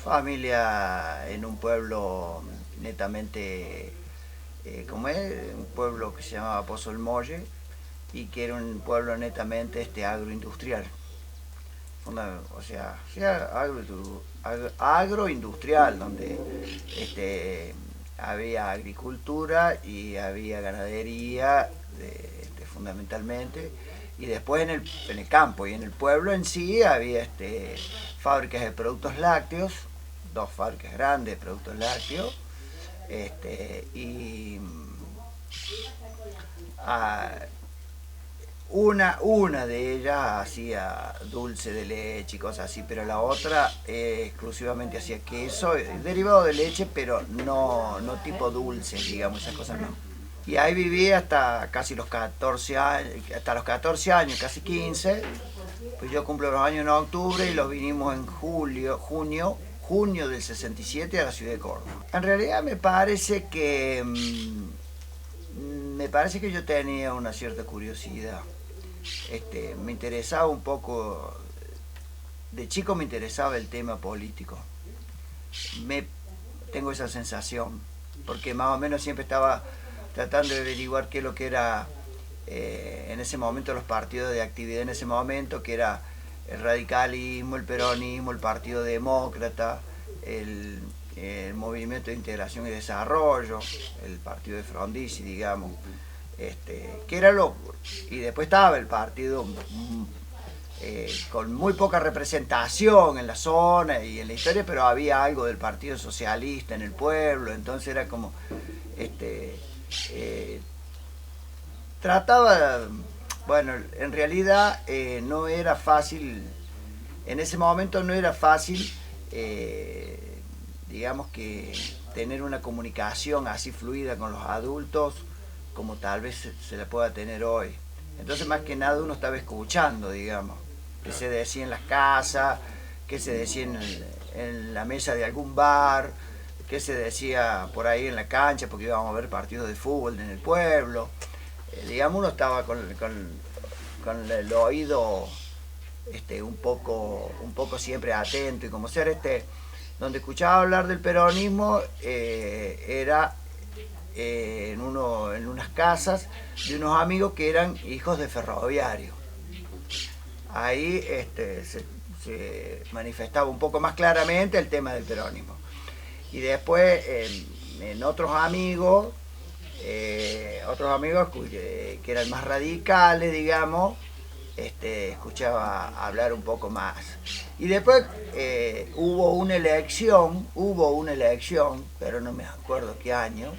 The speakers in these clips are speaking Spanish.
Familia en un pueblo netamente, como es, un pueblo que se llamaba Pozo el Molle y que era un pueblo netamente agroindustrial. Agroindustrial, donde había agricultura y había ganadería fundamentalmente, y después en el campo y en el pueblo en sí había fábricas de productos lácteos, dos fábricas grandes de productos lácteos, y a, una de ellas hacía dulce de leche y cosas así, pero la otra exclusivamente hacía queso, derivado de leche, pero no tipo dulce, digamos, esas cosas no. Y ahí viví hasta casi los 14 años, hasta los 14 años, casi 15. Pues yo cumplo los años en octubre y los vinimos en junio del 67 a la ciudad de Córdoba. En realidad me parece que yo tenía una cierta curiosidad. Me interesaba un poco, de chico me interesaba el tema político. Tengo esa sensación, porque más o menos siempre estaba tratando de averiguar qué es lo que era en ese momento los partidos de actividad en ese momento, que era el radicalismo, el peronismo, el Partido Demócrata, el Movimiento de Integración y Desarrollo, el partido de Frondizi, digamos, que era y después estaba el partido con muy poca representación en la zona y en la historia, pero había algo del Partido Socialista en el pueblo, entonces era como trataba, bueno, en realidad no era fácil, en ese momento no era fácil, digamos que tener una comunicación así fluida con los adultos como tal vez se la pueda tener hoy. Entonces más que nada uno estaba escuchando, digamos, qué se decía en las casas, qué se decía en la mesa de algún bar, qué se decía por ahí en la cancha, porque íbamos a ver partidos de fútbol en el pueblo. Digamos, uno estaba con el oído un poco siempre atento, y como ser donde escuchaba hablar del peronismo era en unas casas de unos amigos que eran hijos de ferroviarios. Ahí se manifestaba un poco más claramente el tema del peronismo. Y después en otros amigos que eran más radicales, digamos, escuchaba hablar un poco más. Y después hubo una elección, pero no me acuerdo qué año,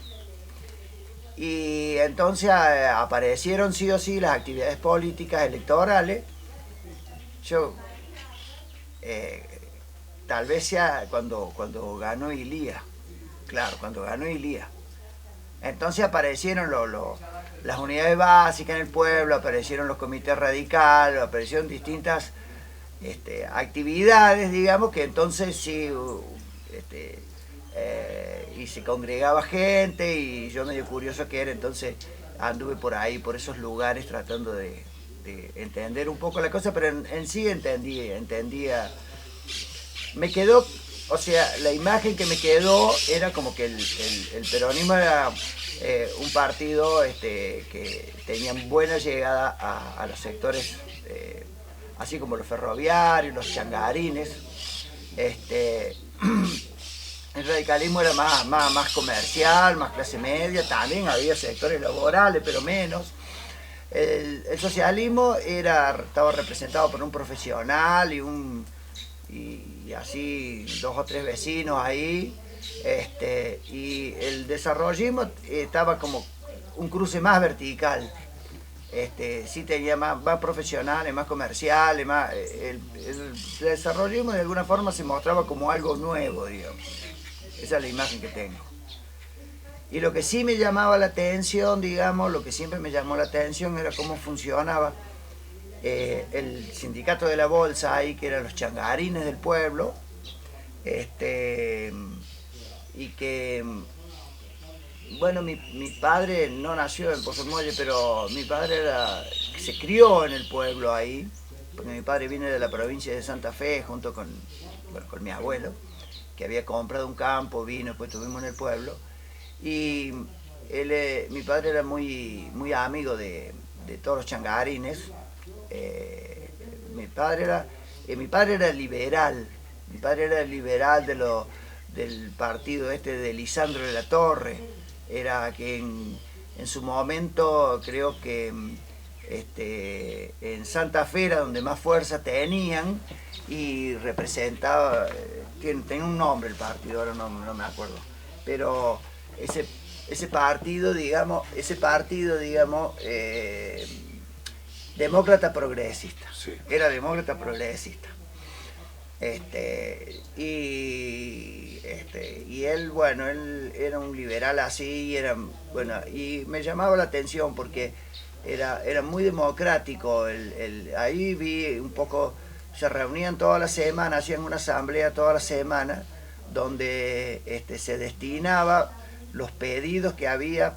y entonces aparecieron sí o sí las actividades políticas electorales. Yo, tal vez sea cuando ganó Ilía, claro, cuando ganó Ilía. Entonces aparecieron las unidades básicas en el pueblo, aparecieron los comités radicales, aparecieron distintas actividades, digamos, que entonces sí, y se congregaba gente, y yo medio curioso que era, entonces anduve por ahí, por esos lugares, tratando de entender un poco la cosa, pero en sí entendía, me quedó, o sea, la imagen que me quedó era como que el peronismo era un partido que tenía buena llegada a los sectores, así como los ferroviarios, los changarines. El radicalismo era más comercial, más clase media, también había sectores laborales, pero menos. El socialismo estaba representado por un profesional y así 2 o 3 vecinos ahí, y el desarrollismo estaba como un cruce más vertical. Sí tenía más profesionales, más comerciales, el desarrollismo de alguna forma se mostraba como algo nuevo, digamos. Esa es la imagen que tengo. Y lo que sí me llamaba la atención, digamos, lo que siempre me llamó la atención era cómo funcionaba el sindicato de la bolsa ahí, que eran los changarines del pueblo, y que, bueno, mi padre no nació en Pozo Molle, pero mi padre se crió en el pueblo ahí, porque mi padre viene de la provincia de Santa Fe junto con mi abuelo. que había comprado un campo, vino, pues estuvimos en el pueblo. Y mi padre era muy amigo de todos los changarines. Eh, mi padre era liberal. Mi padre era liberal del partido de Lisandro de la Torre. Era que en su momento creo que en Santa Fe era donde más fuerza tenían y representaba, tiene un nombre el partido, ahora no me acuerdo, pero ese partido, digamos, demócrata progresista, sí. Era demócrata progresista. Y él, bueno, él era un liberal así, y me llamaba la atención porque era muy democrático. Ahí vi un poco, se reunían toda la semana, hacían una asamblea toda la semana, donde se destinaba los pedidos que había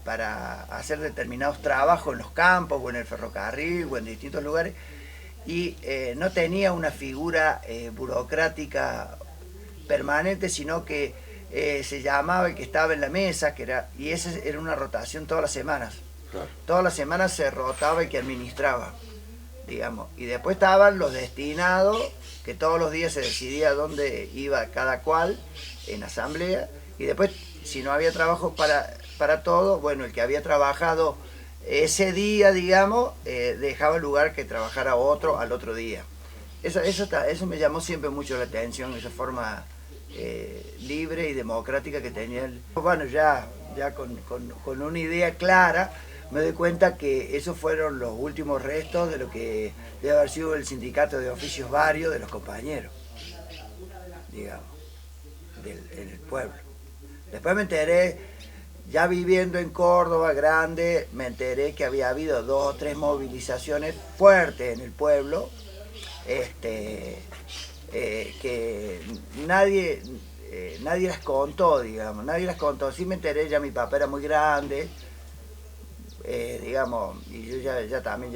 para hacer determinados trabajos en los campos, o en el ferrocarril, o en distintos lugares, y no tenía una figura burocrática permanente, sino que se llamaba el que estaba en la mesa, y esa era una rotación todas las semanas. Claro. Todas las semanas se rotaba el que administraba, digamos, y después estaban los destinados, que todos los días se decidía dónde iba cada cual en asamblea, y después, si no había trabajo para todo, bueno, el que había trabajado ese día, digamos, dejaba el lugar que trabajara otro al otro día. Eso me llamó siempre mucho la atención, esa forma libre y democrática que tenía él. Bueno, ya con una idea clara, me doy cuenta que esos fueron los últimos restos de lo que debe haber sido el sindicato de oficios varios de los compañeros, digamos, en el pueblo. Después me enteré, ya viviendo en Córdoba grande, me enteré que había habido 2 o 3 movilizaciones fuertes en el pueblo, que nadie las contó, digamos, nadie las contó. Sí me enteré, ya mi papá era muy grande, digamos, y yo ya también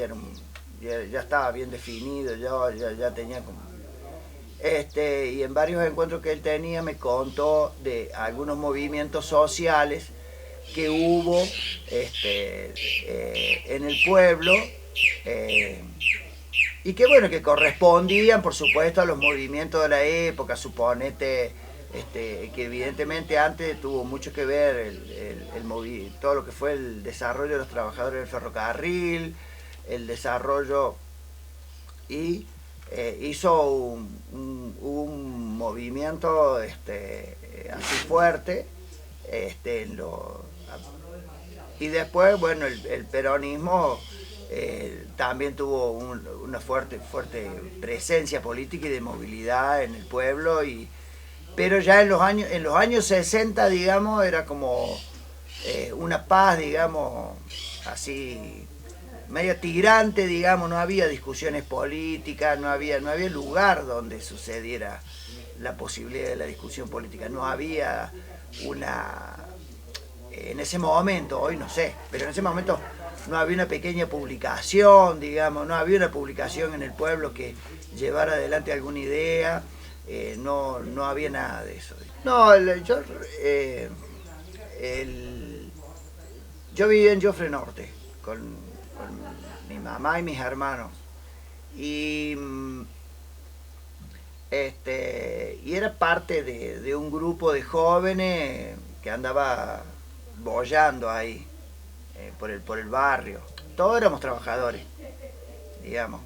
ya estaba bien definido, ya tenía como... y en varios encuentros que él tenía me contó de algunos movimientos sociales que hubo en el pueblo, y que bueno, que correspondían por supuesto a los movimientos de la época. Suponete que evidentemente antes tuvo mucho que ver todo lo que fue el desarrollo de los trabajadores del ferrocarril, el desarrollo, y hizo un movimiento así fuerte, y después, bueno, el peronismo también tuvo una fuerte presencia política y de movilidad en el pueblo, pero ya en los años 60, digamos, era como una paz, digamos, así, media tirante, digamos, no había discusiones políticas, no había lugar donde sucediera la posibilidad de la discusión política, no había en ese momento, hoy no sé, pero en ese momento no había una pequeña publicación, digamos, no había una publicación en el pueblo que llevara adelante alguna idea, no había nada de eso. No, yo vivía en Jofre Norte con mi mamá y mis hermanos, y era parte de un grupo de jóvenes que andaba boyando ahí por el barrio. Todos éramos trabajadores, digamos,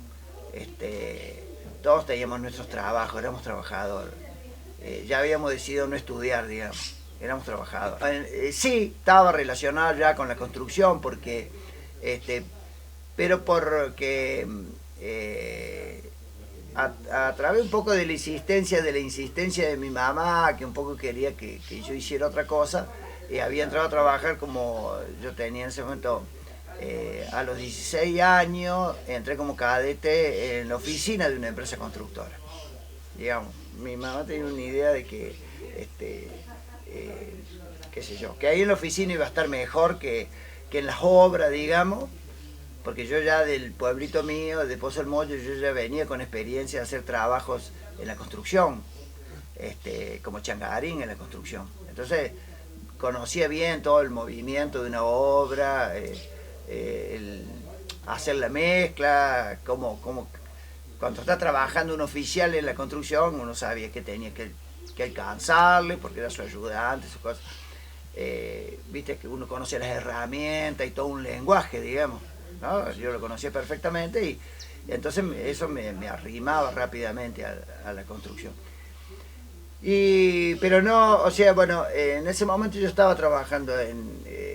todos teníamos nuestros trabajos, éramos trabajadores. Ya habíamos decidido no estudiar, digamos, éramos trabajadores. Sí, estaba relacionado ya con la construcción, porque pero porque a través un poco de la insistencia de mi mamá, que un poco quería que yo hiciera otra cosa, había entrado a trabajar, como yo tenía en ese momento, a los 16 años, entré como cadete en la oficina de una empresa constructora. Digamos, mi mamá tenía una idea de que, qué sé yo, que ahí en la oficina iba a estar mejor que en las obras, digamos, porque yo ya del pueblito mío, de Pozo el Mollo, yo ya venía con experiencia de hacer trabajos en la construcción. como changarín en la construcción. Entonces conocía bien todo el movimiento de una obra, hacer la mezcla, cuando está trabajando un oficial en la construcción, uno sabía que tenía que alcanzarle, porque era su ayudante, su cosa. Viste que uno conoce las herramientas y todo un lenguaje, digamos, ¿no? Yo lo conocía perfectamente y entonces eso me arrimaba rápidamente a la construcción. Pero no, o sea, bueno, en ese momento yo estaba trabajando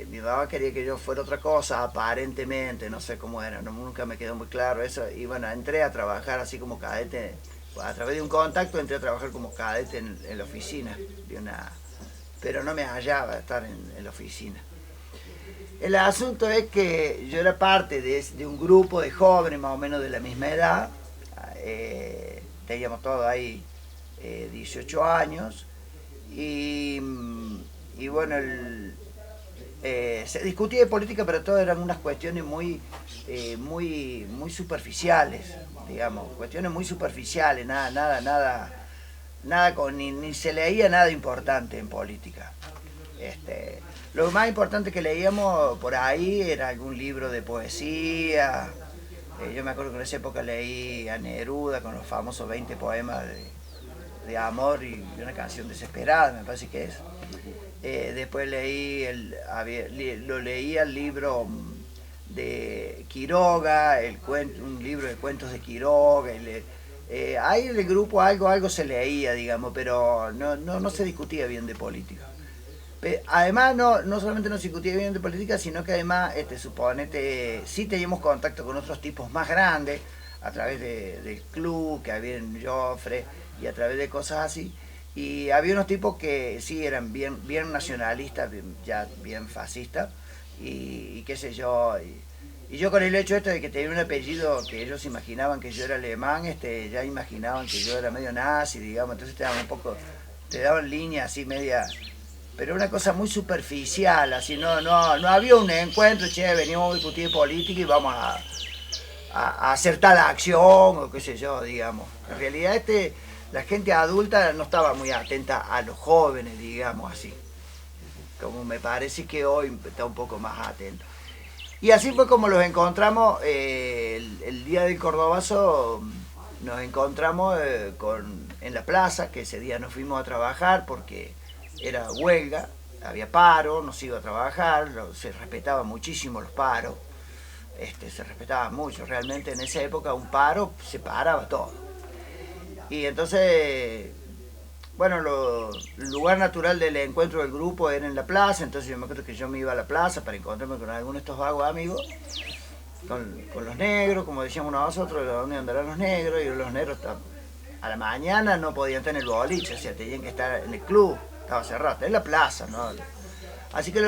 mi mamá quería que yo fuera otra cosa, aparentemente, no sé cómo era, nunca me quedó muy claro eso, y bueno, entré a trabajar así como cadete, a través de un contacto entré a trabajar como cadete en la oficina, pero no me hallaba estar en la oficina. El asunto es que yo era parte de un grupo de jóvenes más o menos de la misma edad, teníamos todos ahí 18 años y bueno, se discutía de política, pero todo eran unas cuestiones muy superficiales, digamos, cuestiones muy superficiales, nada ni se leía nada importante en política. Lo más importante que leíamos por ahí era algún libro de poesía. Yo me acuerdo que en esa época leí a Neruda con los famosos 20 poemas de amor y una canción desesperada, me parece que es. Después leí el libro de Quiroga, un libro de cuentos de Quiroga. Ahí en el grupo algo se leía, digamos, pero no se discutía bien de política. Además, no solamente no se discutía bien de política, sino que además, suponete, sí teníamos contacto con otros tipos más grandes, a través del club que había en Joffre, y a través de cosas así. Y había unos tipos que sí eran bien nacionalistas, bien fascistas, y qué sé yo. Y yo con el hecho de que tenía un apellido que ellos imaginaban que yo era alemán, ya imaginaban que yo era medio nazi, digamos, entonces te daban líneas así media, pero una cosa muy superficial, así, no había un encuentro, veníamos a discutir política y vamos a hacer tal acción, o qué sé yo, digamos. En realidad la gente adulta no estaba muy atenta a los jóvenes, digamos así, como me parece que hoy está un poco más atento. Y así fue como los encontramos el día del Cordobazo. Nos encontramos en la plaza, que ese día nos fuimos a trabajar porque era huelga, había paro, nos iba a trabajar, se respetaban muchísimo los paros, se respetaban mucho, realmente en esa época un paro se paraba todo. Y entonces, bueno, el lugar natural del encuentro del grupo era en la plaza, entonces yo me acuerdo que yo me iba a la plaza para encontrarme con algunos de estos vagos amigos, con los negros, como decíamos nosotros, ¿de dónde andarán los negros? Y los negros a la mañana no podían estar en el boliche, o sea, tenían que estar en el club, estaba cerrado, en la plaza, ¿no? Así que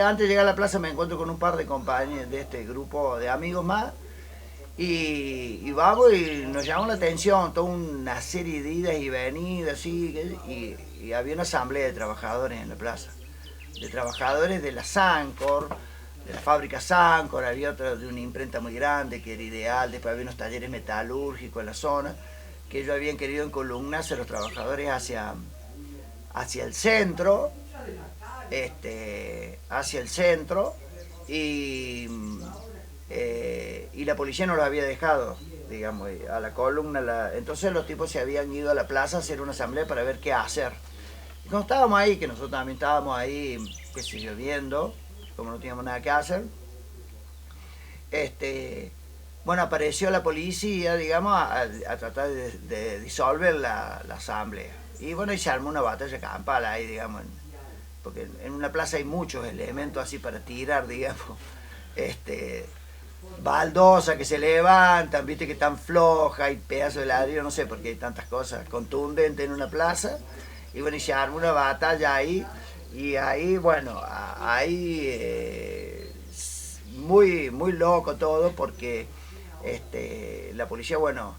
antes de llegar a la plaza me encuentro con un par de compañeros de este grupo de amigos más, y vamos y nos llamó la atención toda una serie de idas y venidas, así, y había una asamblea de trabajadores en la plaza, de trabajadores de la Sancor, de la fábrica Sancor, había otra de una imprenta muy grande que era Ideal, después había unos talleres metalúrgicos en la zona, que ellos habían querido encolumnarse a los trabajadores hacia el centro, y la policía no los había dejado, digamos, a la columna. Entonces los tipos se habían ido a la plaza a hacer una asamblea para ver qué hacer. Y cuando estábamos ahí, que nosotros también estábamos ahí, qué sé yo, viendo, como no teníamos nada que hacer, bueno, apareció la policía, digamos, a tratar de disolver la asamblea. Y bueno, y se armó una batalla campal ahí, digamos, porque en una plaza hay muchos elementos así para tirar, digamos, baldosas que se levantan, viste que están flojas, y pedazos de ladrillo, no sé por qué hay tantas cosas contundentes en una plaza. Y bueno, y se armó una batalla ahí, y ahí, bueno, muy, muy loco todo, porque la policía, bueno,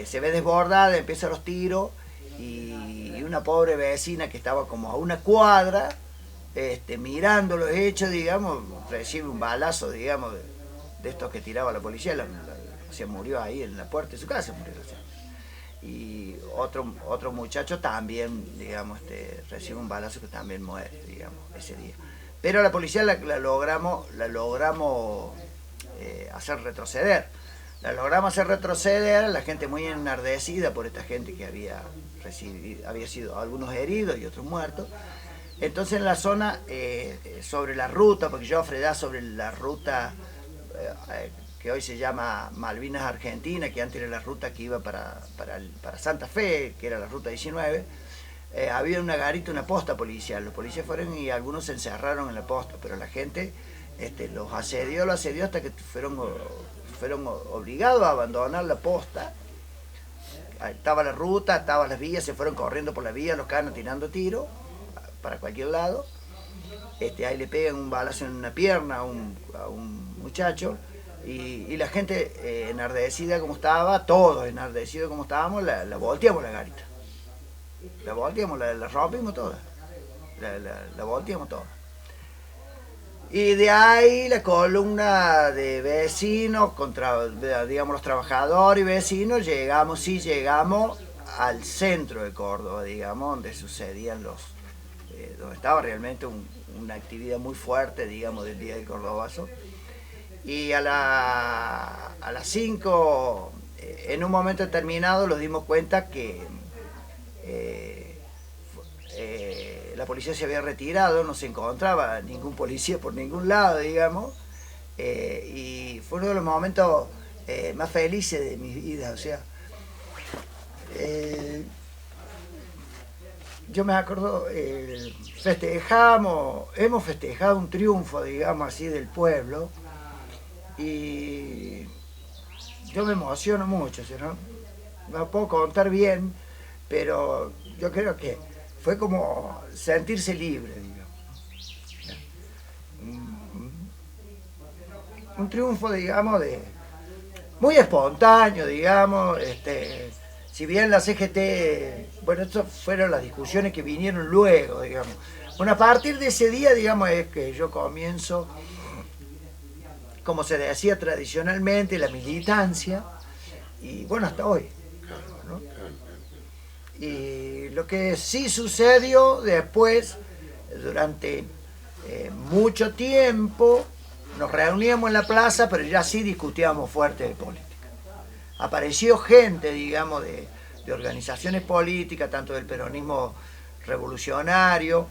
se ve desbordada, empiezan los tiros, y una pobre vecina que estaba como a una cuadra, mirando los hechos, digamos, recibe un balazo, digamos, de estos que tiraba la policía, se murió ahí en la puerta de su casa, murió, o sea. Y otro muchacho también, digamos, recibe un balazo que también muere, digamos, ese día. Pero la policía la logramos hacer retroceder. La logramos hacer retroceder, la gente muy enardecida por esta gente que había sido algunos heridos y otros muertos. Entonces en la zona, sobre la ruta, porque Joffre da sobre la ruta que hoy se llama Malvinas Argentina, que antes era la ruta que iba para Santa Fe, que era la ruta 19, había una garita, una posta policial. Los policías fueron y algunos se encerraron en la posta, pero la gente los asedió hasta que fueron obligados a abandonar la posta. Estaba la ruta, estaban las vías, se fueron corriendo por la vía, los canos tirando tiros para cualquier lado. Ahí le pegan un balazo en una pierna a un muchacho, y la gente enardecida como estaba, todos enardecidos como estábamos, la volteamos la garita. La volteamos, la rompimos toda. La volteamos toda. Y de ahí la columna de vecinos contra, digamos, los trabajadores y vecinos, llegamos al centro de Córdoba, digamos, donde sucedían donde estaba realmente una actividad muy fuerte, digamos, del Día del Cordobazo. Y a las 5, en un momento determinado, nos dimos cuenta que la policía se había retirado, no se encontraba ningún policía por ningún lado, digamos, y fue uno de los momentos más felices de mi vida. O sea, yo me acuerdo, hemos festejado un triunfo, digamos así, del pueblo, y yo me emociono mucho, ¿no? No puedo contar bien, pero yo creo que fue como sentirse libre, digamos. Un triunfo, digamos, muy espontáneo, digamos. Si bien la CGT, bueno, estas fueron las discusiones que vinieron luego, digamos. Bueno, a partir de ese día, digamos, es que yo comienzo, como se decía tradicionalmente, la militancia, y bueno, hasta hoy, ¿no? Y lo que sí sucedió después, durante mucho tiempo, nos reuníamos en la plaza, pero ya sí discutíamos fuerte de política. Apareció gente, digamos, de organizaciones políticas, tanto del peronismo revolucionario,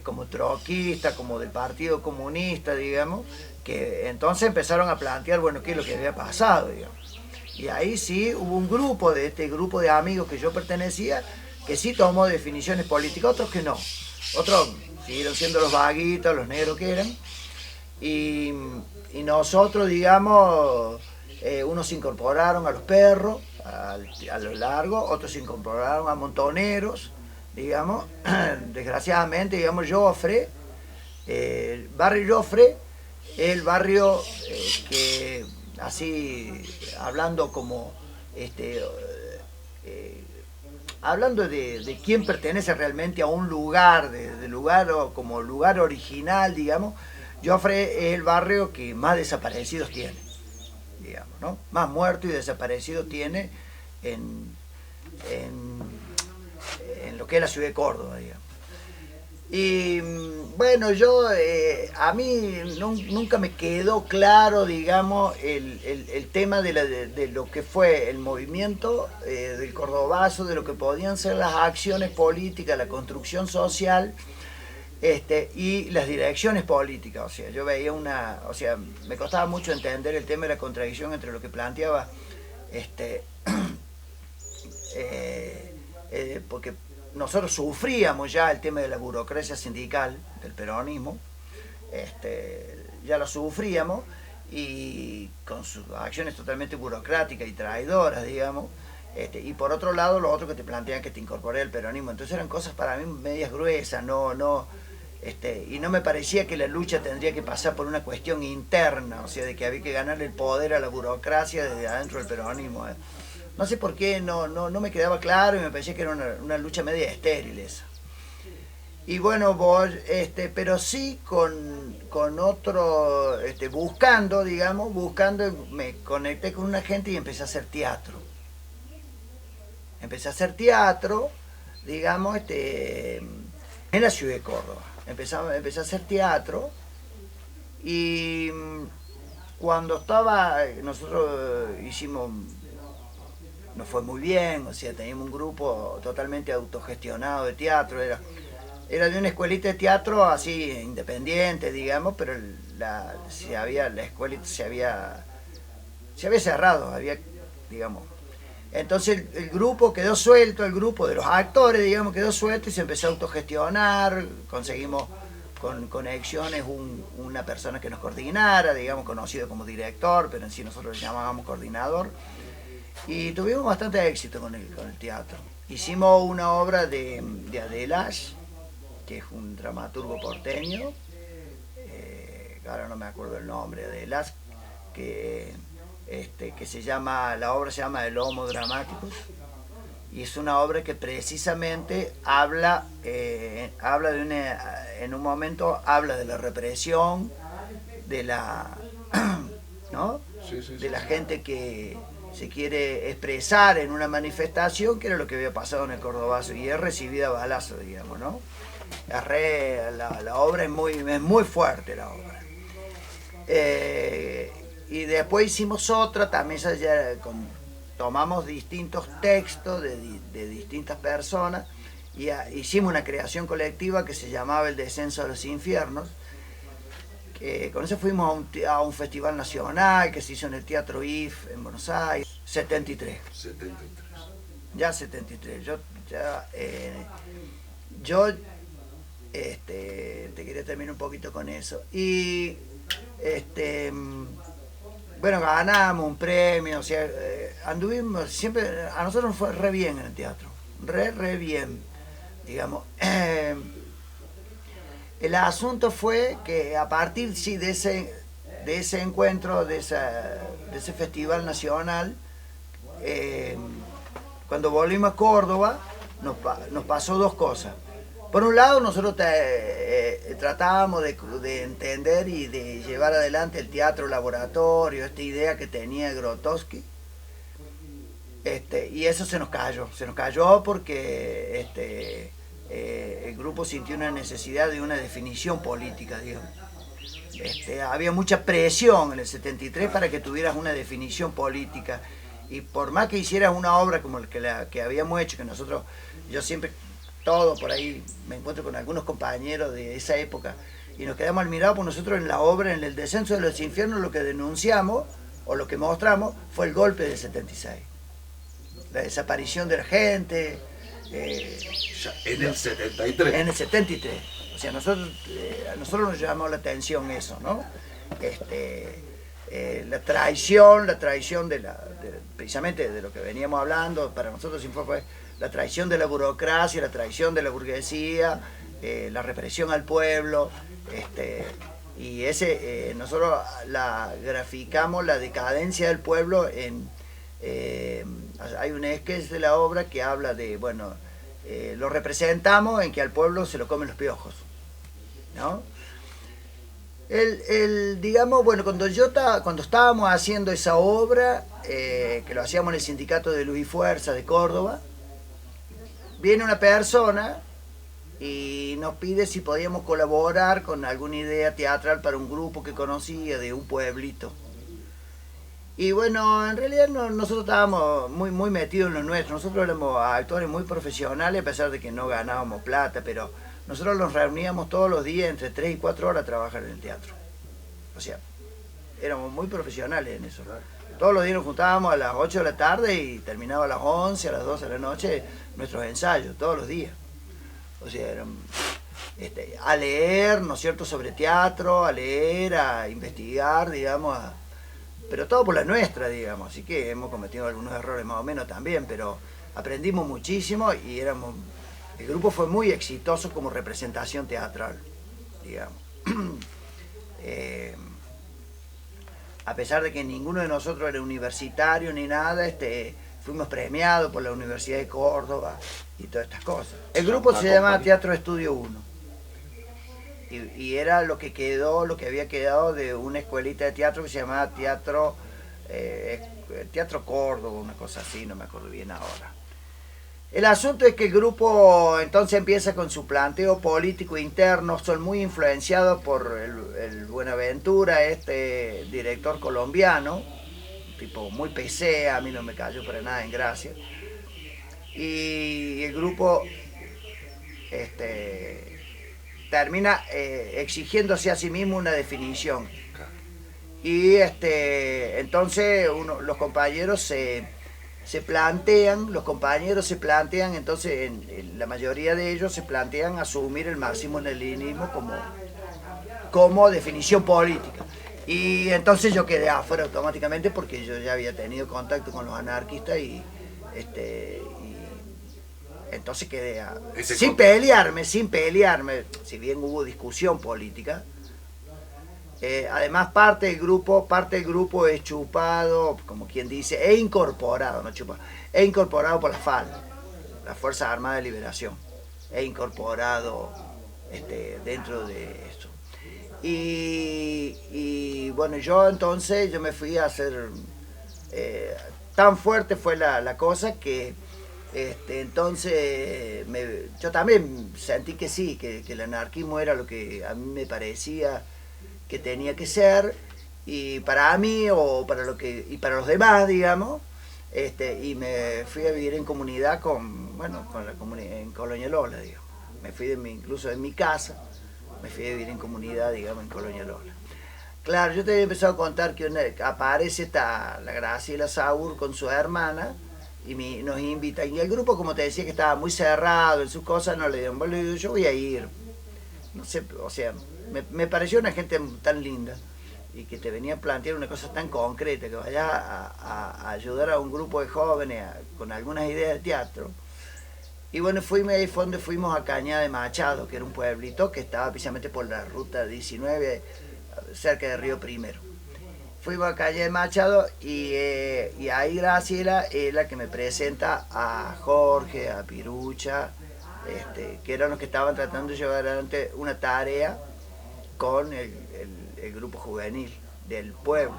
como troquista, como del Partido Comunista, digamos, que entonces empezaron a plantear, bueno, qué es lo que había pasado, digamos. Y ahí sí hubo un grupo, de este grupo de amigos que yo pertenecía, que sí tomó definiciones políticas, otros que no. Otros siguieron siendo los vaguitos, los negros que eran. Y nosotros, digamos, unos se incorporaron a los perros, a lo largo, otros se incorporaron a montoneros, digamos. Desgraciadamente, digamos, Joffre, el barrio Joffre, el barrio que, así, hablando como, hablando de quién pertenece realmente a un lugar, de lugar como lugar original, digamos, Joffre es el barrio que más desaparecidos tiene, digamos, ¿no? Más muertos y desaparecidos tiene en lo que es la ciudad de Córdoba, digamos. Y bueno, a mí nunca me quedó claro, digamos, el tema de lo que fue el movimiento del Cordobazo, de lo que podían ser las acciones políticas, la construcción social, y las direcciones políticas. O sea, yo veía o sea, me costaba mucho entender el tema de la contradicción entre lo que planteaba, porque nosotros sufríamos ya el tema de la burocracia sindical del peronismo, ya lo sufríamos, y con sus acciones totalmente burocráticas y traidoras, digamos, y por otro lado lo otro que te plantean que te incorporé al peronismo. Entonces eran cosas para mí medias gruesas, y no me parecía que la lucha tendría que pasar por una cuestión interna, o sea, de que había que ganarle el poder a la burocracia desde adentro del peronismo. No sé por qué, no me quedaba claro, y me parecía que era una lucha media estéril esa. Y bueno, pero sí con otro, buscando, me conecté con una gente y empecé a hacer teatro. empecé a hacer teatro, digamos, en la ciudad de Córdoba. Empecé a hacer teatro y cuando nosotros hicimos, nos fue muy bien, o sea, teníamos un grupo totalmente autogestionado de teatro, era de una escuelita de teatro así independiente, digamos, pero la escuelita se había cerrado, digamos. Entonces el grupo quedó suelto, el grupo de los actores, digamos, quedó suelto y se empezó a autogestionar, conseguimos con conexiones una persona que nos coordinara, digamos, conocido como director, pero en sí nosotros lo llamábamos coordinador, y tuvimos bastante éxito con el teatro. Hicimos una obra de Adelash, que es un dramaturgo porteño, ahora no me acuerdo el nombre, Adelash, que la obra se llama El Homo Dramaticus, y es una obra que precisamente habla en un momento habla de la represión, de la ¿no? De la gente que se quiere expresar en una manifestación, que era lo que había pasado en el Cordobazo, y es recibida a balazo, digamos, ¿no? La obra es muy fuerte, la obra. Y después hicimos otra, también tomamos distintos textos de distintas personas y hicimos una creación colectiva que se llamaba El Descenso a los Infiernos, que con eso fuimos a un festival nacional que se hizo en el Teatro IF en Buenos Aires, 73. 73. Ya 73. Te quería terminar un poquito con eso. Y bueno, ganamos un premio, o sea, anduvimos siempre, a nosotros nos fue re bien en el teatro, re bien, digamos. El asunto fue que a partir sí, de ese encuentro, de ese festival nacional, cuando volvimos a Córdoba, nos pasó dos cosas. Por un lado, nosotros tratábamos de entender y de llevar adelante el teatro laboratorio, esta idea que tenía Grotowski, y eso se nos cayó porque el grupo sintió una necesidad de una definición política, digamos. Había mucha presión en el 73 para que tuvieras una definición política, y por más que hicieras una obra como la que habíamos hecho, que yo siempre, todo por ahí, me encuentro con algunos compañeros de esa época, y nos quedamos admirados por nosotros en la obra, en El Descenso de los Infiernos, lo que denunciamos, o lo que mostramos, fue el golpe del 76. La desaparición de la gente. En el 73. En el 73. O sea, a nosotros nos llamó la atención eso, ¿no? La traición precisamente de lo que veníamos hablando, para nosotros siempre fue la traición de la burocracia, la traición de la burguesía, la represión al pueblo, y nosotros graficamos la decadencia del pueblo hay un sketch de la obra que habla de, bueno, lo representamos en que al pueblo se lo comen los piojos, ¿no? Digamos, bueno, cuando estábamos haciendo esa obra, que lo hacíamos en el sindicato de Luz y Fuerza de Córdoba, viene una persona y nos pide si podíamos colaborar con alguna idea teatral para un grupo que conocía de un pueblito. Y bueno, en realidad nosotros estábamos muy metidos en lo nuestro. Nosotros éramos actores muy profesionales, a pesar de que no ganábamos plata, pero nosotros nos reuníamos todos los días entre 3 y 4 horas a trabajar en el teatro. O sea, éramos muy profesionales en eso. Todos los días nos juntábamos a las 8 de la tarde y terminaba a las 11, a las 12 de la noche nuestros ensayos, todos los días. O sea, a leer, ¿no es cierto?, sobre teatro, a leer, a investigar, digamos, pero todo por la nuestra, digamos. Así que hemos cometido algunos errores más o menos también, pero aprendimos muchísimo y el grupo fue muy exitoso como representación teatral, digamos. A pesar de que ninguno de nosotros era universitario ni nada, fuimos premiados por la Universidad de Córdoba y todas estas cosas. El grupo se llama Teatro Estudio 1. Y era lo que había quedado de una escuelita de teatro que se llamaba Teatro Córdoba, una cosa así, no me acuerdo bien ahora. El asunto es que el grupo entonces empieza con su planteo político interno, son muy influenciados por el Buenaventura, este director colombiano, tipo muy PC, a mí no me cayó para nada en gracia. Y el grupo termina exigiéndose a sí mismo una definición. Y entonces los compañeros se plantean, entonces la mayoría de ellos se plantean asumir el marxismo-leninismo como definición política. Y entonces yo quedé afuera automáticamente porque yo ya había tenido contacto con los anarquistas y entonces quedé sin pelearme, si bien hubo discusión política. Además parte del grupo es chupado, como quien dice, e incorporado, no chupado, por la FAL, la Fuerza Armada de Liberación, incorporado dentro de eso. Y bueno, yo me fui a hacer, tan fuerte fue la cosa que entonces yo también sentí que sí, que el anarquismo era lo que a mí me parecía que tenía que ser, y para mí y para los demás, digamos, y me fui a vivir en comunidad en Colonia Lola, digamos. Me fui incluso en mi casa, me fui a vivir en comunidad, digamos, en Colonia Lola. Claro, yo te había empezado a contar que aparece la Graciela Saur con su hermana y nos invita. Y el grupo, como te decía, que estaba muy cerrado en sus cosas, no le dieron bola. Yo voy a ir. No sé, o sea, me pareció una gente tan linda y que te venía a plantear una cosa tan concreta, que vayas a ayudar a un grupo de jóvenes con algunas ideas de teatro. Y bueno, fuimos a Cañada de Machado, que era un pueblito que estaba precisamente por la ruta 19, cerca de Río Primero. Fuimos a Cañada de Machado y ahí Graciela es la que me presenta a Jorge, a Pirucha, que eran los que estaban tratando de llevar adelante una tarea con el grupo juvenil del pueblo.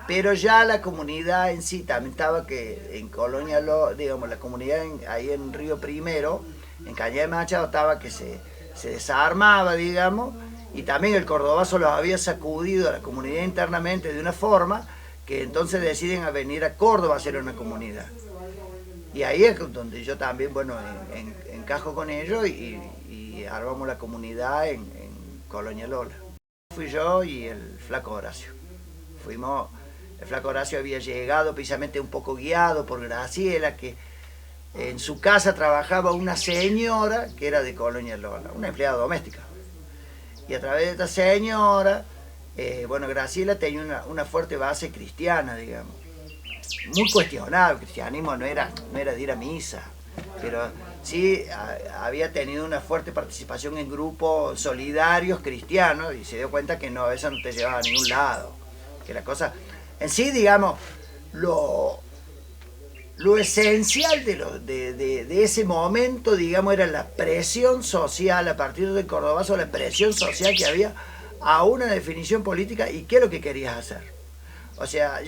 Pero ya la comunidad en sí también estaba que en Colonia, digamos, la comunidad ahí en Río Primero, en Cañada de Machado, estaba que se desarmaba, digamos, y también el cordobazo los había sacudido a la comunidad internamente de una forma que entonces deciden a venir a Córdoba a hacer una comunidad. Y ahí es donde yo también, bueno, encajo con ellos y armamos la comunidad en Colonia Lola. Fui yo y el Flaco Horacio. El Flaco Horacio había llegado precisamente un poco guiado por Graciela, que en su casa trabajaba una señora que era de Colonia Lola, una empleada doméstica. Y a través de esta señora, Graciela tenía una fuerte base cristiana, digamos. Muy cuestionado, el cristianismo no era de ir a misa, pero sí había tenido una fuerte participación en grupos solidarios cristianos y se dio cuenta que eso no te llevaba a ningún lado, que la cosa en sí, digamos, lo esencial de ese momento, digamos, era la presión social, a partir del cordobazo, la presión social que había a una definición política y qué es lo que querías hacer. O sea,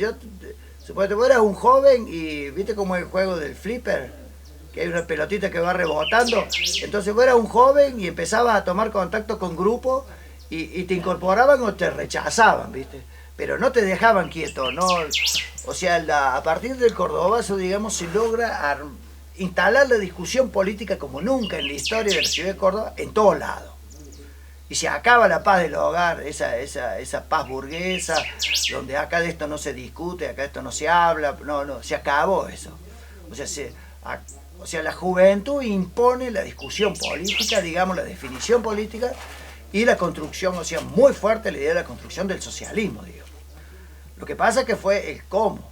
suponete, vos eras un joven y viste como el juego del flipper, que hay una pelotita que va rebotando. Entonces vos eras un joven y empezabas a tomar contacto con grupos y te incorporaban o te rechazaban, ¿viste? Pero no te dejaban quieto, ¿no? O sea, a partir del cordobazo, digamos, se logra instalar la discusión política como nunca en la historia de la ciudad de Córdoba, en todos lados. Y se acaba la paz del hogar, esa paz burguesa, donde acá de esto no se discute, acá de esto no se habla, no, se acabó eso. O sea, la juventud impone la discusión política, digamos, la definición política y la construcción, o sea, muy fuerte la idea de la construcción del socialismo, digamos. Lo que pasa es que fue el cómo,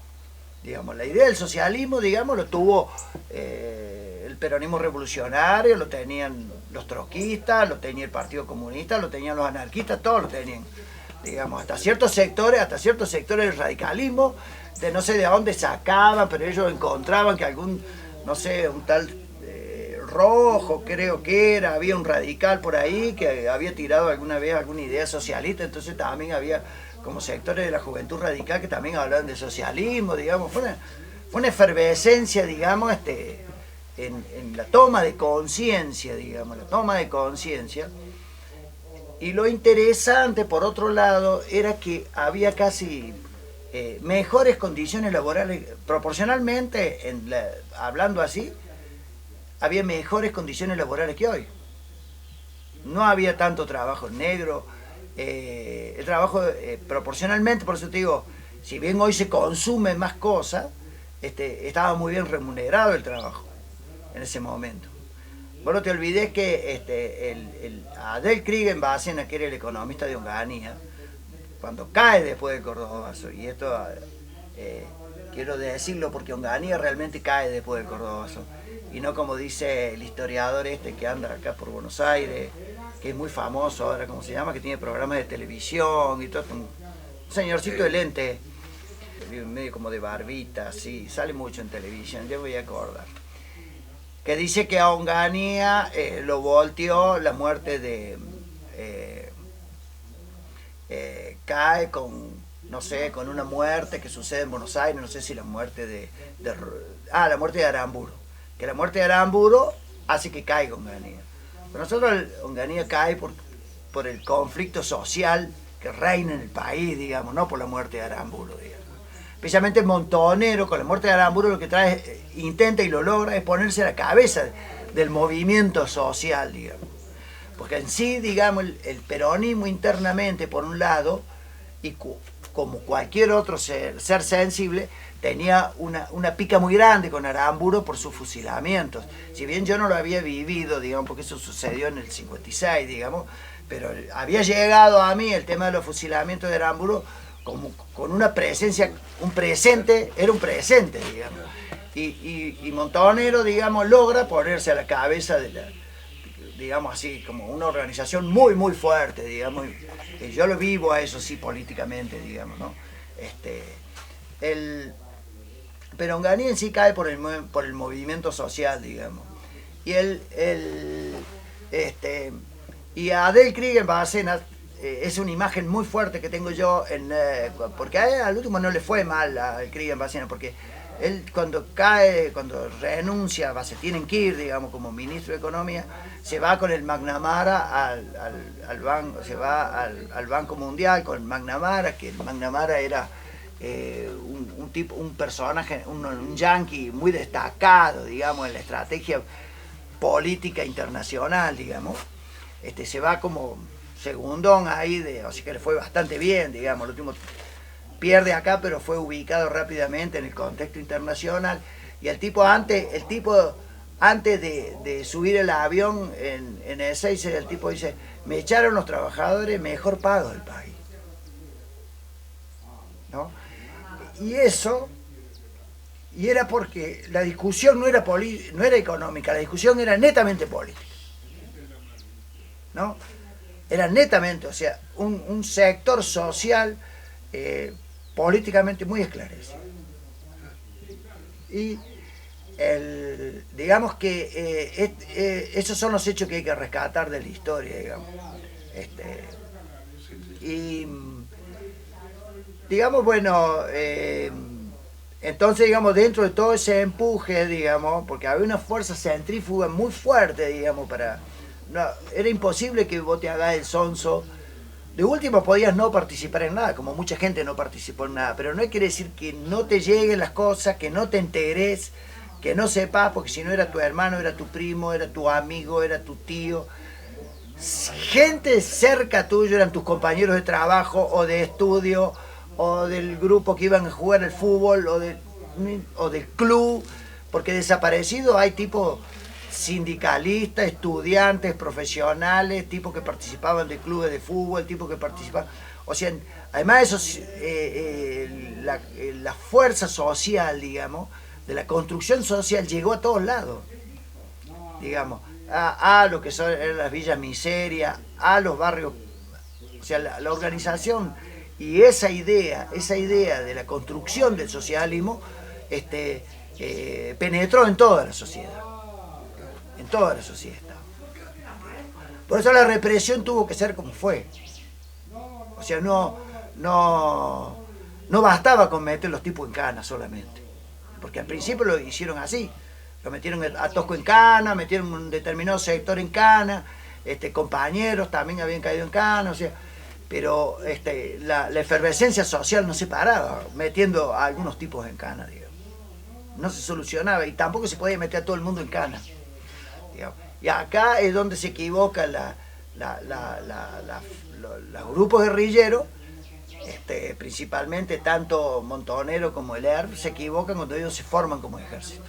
digamos, la idea del socialismo, digamos, lo tuvo el peronismo revolucionario, lo tenían los trotskistas, lo tenía el Partido Comunista, lo tenían los anarquistas, todos lo tenían, digamos, hasta ciertos sectores del radicalismo, de no sé de dónde sacaban, pero ellos encontraban que un tal Rojo, creo que había un radical por ahí que había tirado alguna vez alguna idea socialista, entonces también había como sectores de la juventud radical que también hablaban de socialismo, digamos, fue una efervescencia, digamos, en la toma de conciencia, digamos, la toma de conciencia. Y lo interesante, por otro lado, era que había casi mejores condiciones laborales, proporcionalmente, hablando así, había mejores condiciones laborales que hoy. No había tanto trabajo negro, el trabajo proporcionalmente, por eso te digo, si bien hoy se consume más cosas, estaba muy bien remunerado el trabajo en ese momento. Vos no te olvides que Adel Kriegenbasen, que era el economista de Onganía, cuando cae después del Cordobazo, y esto quiero decirlo porque Onganía realmente cae después del Cordobazo, y no como dice el historiador que anda acá por Buenos Aires, que es muy famoso ahora, ¿cómo se llama? Que tiene programas de televisión y todo, un señorcito de lente, medio como de barbita, así, sale mucho en televisión, yo voy a acordar. Que dice que a Onganía lo volteó la muerte de... cae con, no sé, con una muerte que sucede en Buenos Aires, no sé si la muerte la muerte de Aramburu. Que la muerte de Aramburu hace que caiga Onganía. Pero nosotros Onganía cae por el conflicto social que reina en el país, digamos, no por la muerte de Aramburu, digamos. Especialmente Montonero, con la muerte de Aramburu, lo que trae, intenta y lo logra, es ponerse a la cabeza del movimiento social, digamos. Porque en sí, digamos, el peronismo internamente, por un lado, y como cualquier otro ser sensible, tenía una pica muy grande con Aramburu por sus fusilamientos. Si bien yo no lo había vivido, digamos, porque eso sucedió en el 56, digamos, pero había llegado a mí el tema de los fusilamientos de Aramburu como con una presencia, un presente, era un presente, digamos. Y Montonero, digamos, logra ponerse a la cabeza de digamos así, como una organización muy, muy fuerte, digamos. Y yo lo vivo a eso, sí, políticamente, digamos, ¿no? Pero Onganía en sí cae por el movimiento social, digamos. Y Adel Kriegenbasen es una imagen muy fuerte que tengo yo, porque al último no le fue mal a Kriegenbasen, porque él cuando renuncia, se tienen que ir, digamos, como ministro de Economía, se va con el McNamara al Banco Mundial, con McNamara, que el McNamara era un personaje, un yanqui muy destacado, digamos, en la estrategia política internacional, digamos. Se va como segundón ahí, así que le fue bastante bien, digamos, el último pierde acá, pero fue ubicado rápidamente en el contexto internacional. Y el tipo antes de subir el avión en Ezeiza, el tipo dice, me echaron los trabajadores mejor pagos del país, ¿no? Y era porque la discusión no era económica, la discusión era netamente política, ¿no? Era netamente, o sea, un sector social políticamente muy esclarecido. Y digamos que esos son los hechos que hay que rescatar de la historia, digamos. Y digamos, bueno, entonces, digamos, dentro de todo ese empuje, digamos, porque había una fuerza centrífuga muy fuerte, digamos, era imposible que vos te hagas el sonso. De último podías no participar en nada, como mucha gente no participó en nada, pero no quiere decir que no te lleguen las cosas, que no te enteres, que no sepas, porque si no era tu hermano, era tu primo, era tu amigo, era tu tío. Gente cerca tuyo eran tus compañeros de trabajo o de estudio, o del grupo que iban a jugar al fútbol, o del club, porque desaparecidos hay tipos sindicalistas, estudiantes, profesionales, tipos que participaban de clubes de fútbol, tipos que participaban, o sea, además eso, la fuerza social, digamos, de la construcción social llegó a todos lados, digamos, a lo que son las villas miserias, a los barrios, o sea, la organización y esa idea de la construcción del socialismo penetró en toda la sociedad. En toda la sociedad. Por eso la represión tuvo que ser como fue. O sea, no bastaba con meter los tipos en cana solamente. Porque al principio lo hicieron así. Lo metieron a Tosco en cana, metieron un determinado sector en cana, compañeros también habían caído en cana, o sea, pero la efervescencia social no se paraba, metiendo a algunos tipos en cana, digamos. No se solucionaba y tampoco se podía meter a todo el mundo en cana, digamos. Y acá es donde se equivoca los grupos guerrilleros, principalmente tanto Montonero como el ERP, se equivocan cuando ellos se forman como ejército.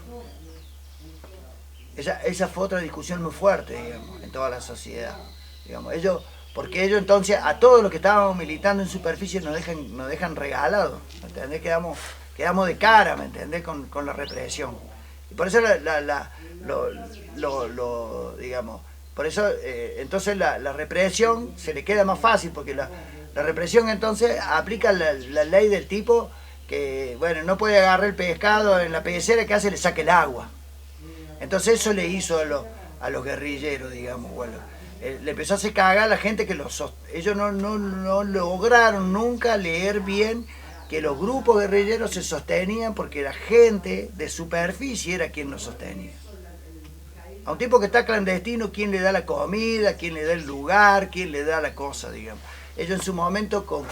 Esa fue otra discusión muy fuerte, digamos, en toda la sociedad. Digamos, porque ellos entonces a todos los que estábamos militando en superficie nos dejan regalados, ¿me entendés? Quedamos de cara, ¿me entendés? Con la represión. Y por eso digamos, por eso entonces la represión se le queda más fácil, porque la represión entonces aplica la ley del tipo que, bueno, no puede agarrar el pescado en la pecera, que hace, le saque el agua. Entonces eso le hizo a los guerrilleros, digamos, bueno, le empezó a hacer cagar a la gente que ellos no lograron nunca leer bien que los grupos guerrilleros se sostenían porque la gente de superficie era quien los sostenía. A un tipo que está clandestino, ¿quién le da la comida? ¿Quién le da el lugar? ¿Quién le da la cosa, digamos? Ellos en su momento con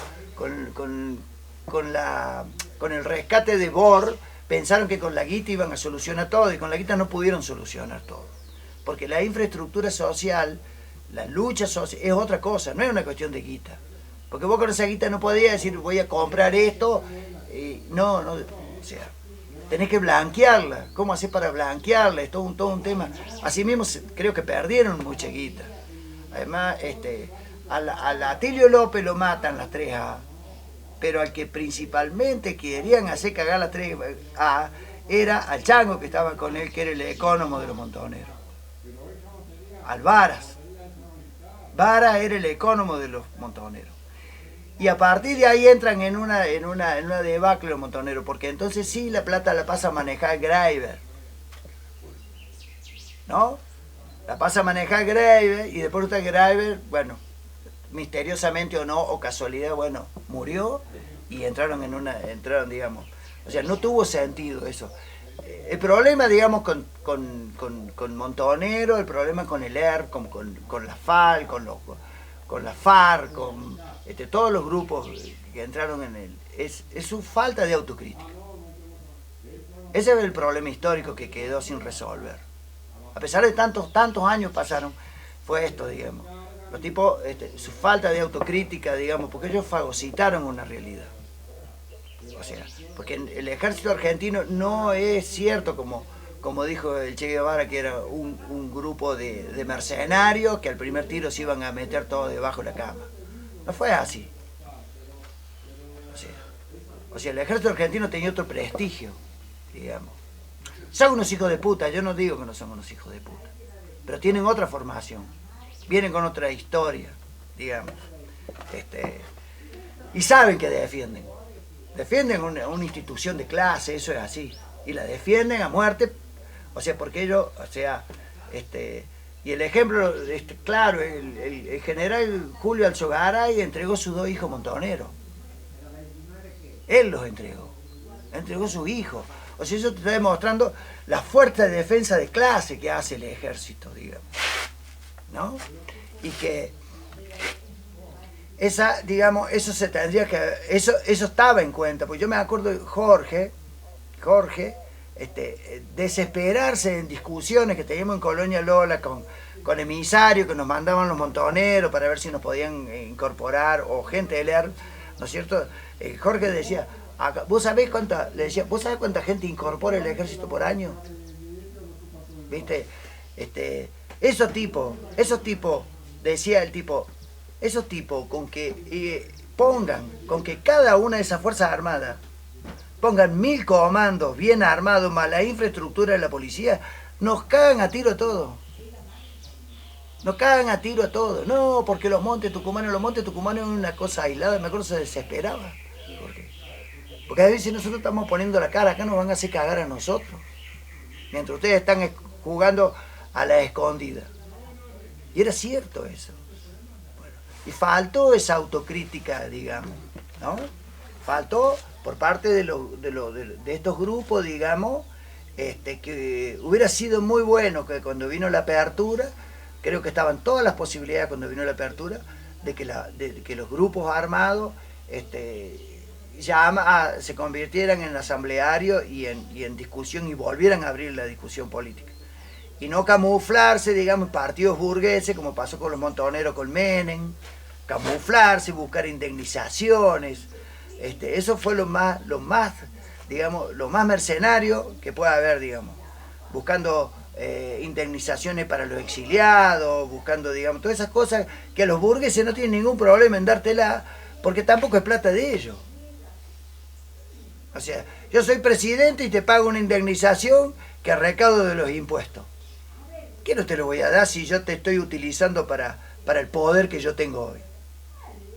el rescate de Bor pensaron que con la guita iban a solucionar todo, y con la guita no pudieron solucionar todo. Porque la infraestructura social, la lucha social, es otra cosa, no es una cuestión de guita. Porque vos con esa guita no podías decir, voy a comprar esto, no, o sea, tenés que blanquearla. ¿Cómo hacer para blanquearla? Es todo un tema. Así mismo creo que perdieron mucha guita. Además, al Atilio López lo matan las 3A, pero al que principalmente querían hacer cagar las 3A era al Chango que estaba con él, que era el ecónomo de los Montoneros. Al Varas. Varas era el ecónomo de los Montoneros. Y a partir de ahí entran en una debacle los Montoneros, porque entonces sí la plata la pasa a manejar Greiber, ¿no? La pasa a manejar Greiber, y después está Greiber, bueno, misteriosamente o no, o casualidad, bueno, murió, y entraron digamos, o sea, no tuvo sentido eso. El problema, digamos, con Montonero, el problema con el ERP, con la FAL, con la FARC, con todos los grupos que entraron en él, es su falta de autocrítica. Ese es el problema histórico que quedó sin resolver. A pesar de tantos años pasaron, fue esto, digamos. Los tipos, su falta de autocrítica, digamos, porque ellos fagocitaron una realidad. O sea, porque el ejército argentino no es cierto como dijo el Che Guevara, que era un grupo de mercenarios que al primer tiro se iban a meter todos debajo de la cama. No fue así. O sea, el ejército argentino tenía otro prestigio, digamos. Son unos hijos de puta, yo no digo que no son unos hijos de puta, pero tienen otra formación, vienen con otra historia, digamos. Y saben que defienden una institución de clase, eso es así, y la defienden a muerte, o sea, porque ellos, o sea, y el ejemplo, claro, el general Julio Alzogaray entregó sus 2 hijos montoneros. Él los entregó sus hijos. O sea, eso te está demostrando la fuerza de defensa de clase que hace el ejército, digamos, ¿no? Y que digamos, eso se tendría que, eso estaba en cuenta, porque yo me acuerdo de Jorge, desesperarse en discusiones que teníamos en Colonia Lola con emisarios que nos mandaban los montoneros para ver si nos podían incorporar, o gente del ERP, ¿no es cierto? Jorge decía, ¿vos sabés cuánta gente incorpora el ejército por año? ¿Viste? Esos tipos, decía el tipo, esos tipos con que con que cada una de esas fuerzas armadas pongan 1000 comandos bien armados más la infraestructura de la policía, nos cagan a tiro a todos. No, porque los montes tucumanos es una cosa aislada, me acuerdo se desesperaba. Porque a veces nosotros estamos poniendo la cara, acá nos van a hacer cagar a nosotros, mientras ustedes están jugando a la escondida. Y era cierto eso. Bueno, y faltó esa autocrítica, digamos, ¿no? Faltó por parte de estos grupos, digamos, que hubiera sido muy bueno que cuando vino la apertura, creo que estaban todas las posibilidades cuando vino la apertura, de que los grupos armados se convirtieran en asambleario y en discusión y volvieran a abrir la discusión política. Y no camuflarse, digamos, partidos burgueses, como pasó con los montoneros con Menem, camuflarse, buscar indemnizaciones. Eso fue lo más, digamos, lo más mercenario que pueda haber, digamos, buscando indemnizaciones para los exiliados, buscando, digamos, todas esas cosas que a los burgueses no tienen ningún problema en dártela, porque tampoco es plata de ellos. O sea, yo soy presidente y te pago una indemnización que recaudo de los impuestos. ¿Qué no te lo voy a dar si yo te estoy utilizando para el poder que yo tengo hoy?